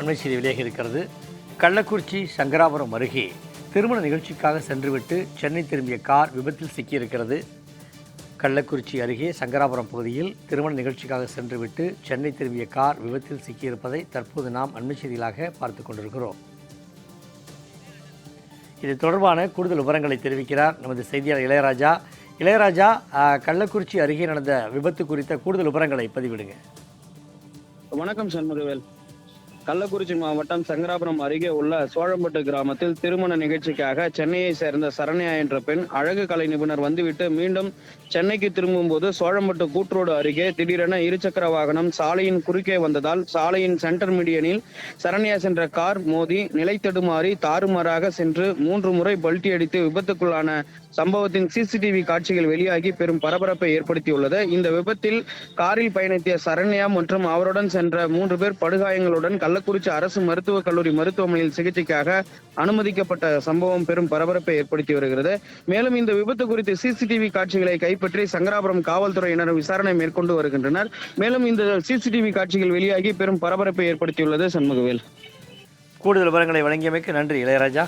அண்மை செய்தி வெளியாக இருக்கிறது. கள்ளக்குறிச்சி சங்கராபுரம் அருகே திருமண நிகழ்ச்சிக்காக சென்றுவிட்டு சென்னை திரும்பிய கார் விபத்தில் சிக்கியிருக்கிறது. கள்ளக்குறிச்சி அருகே சங்கராபுரம் பகுதியில் திருமண நிகழ்ச்சிக்காக சென்றுவிட்டு சென்னை திரும்பிய கார் விபத்தில் சிக்கியிருப்பதை தற்போது நாம் அண்மை செய்திகளாக பார்த்து கொண்டிருக்கிறோம். இது தொடர்பான கூடுதல் விவரங்களை தெரிவிக்கிறார் நமது செய்தியாளர் இளையராஜா. இளையராஜா, கள்ளக்குறிச்சி அருகே நடந்த விபத்து குறித்த கூடுதல் விவரங்களை பதிவிடுங்க. வணக்கம் சண்முகவேல். கள்ளக்குறிச்சி மாவட்டம் சங்கராபுரம் அருகே உள்ள சோழம்பட்டு கிராமத்தில் திருமண நிகழ்ச்சிக்காக சென்னையை சேர்ந்த சரண்யா என்ற பெண் அழகு கலை நிபுணர் வந்துவிட்டு மீண்டும் சென்னைக்கு திரும்பும் போது சோழம்பட்டு கூட்ரோடு அருகே திடீரென இருசக்கர வாகனம் சாலையின் குறுக்கே வந்ததால் சாலையின் சென்டர் மீடியனில் சரண்யா சென்ற கார் மோதி நிலை தடுமாறி தாறுமாறாக சென்று 3 முறை பல்டி அடித்து விபத்துக்குள்ளான சம்பவத்தின் சிசிடிவி காட்சிகள் வெளியாகி பெரும் பரபரப்பை ஏற்படுத்தியுள்ளது. இந்த விபத்தில் காரில் பயணித்திய சரண்யா மற்றும் அவருடன் சென்ற 3 பேர் படுகாயங்களுடன் கள்ளக்குறிச்சி அரசு மருத்துவக் கல்லூரி மருத்துவமனையில் சிகிச்சைக்காக அனுமதிக்கப்பட்ட சம்பவம் பெரும் பரபரப்பை ஏற்படுத்தி வருகிறது. மேலும் இந்த விபத்து குறித்து சிசிடிவி காட்சிகளை கைப்பற்றி சங்கராபுரம் காவல்துறையினர் விசாரணை மேற்கொண்டு வருகின்றனர். மேலும் இந்த சிசிடிவி காட்சிகள் வெளியாகி பெரும் பரபரப்பை ஏற்படுத்தியுள்ளது. சண்முகவேல், கூடுதல் விவரங்களை வழங்கியமைக்கு நன்றி இளையராஜா.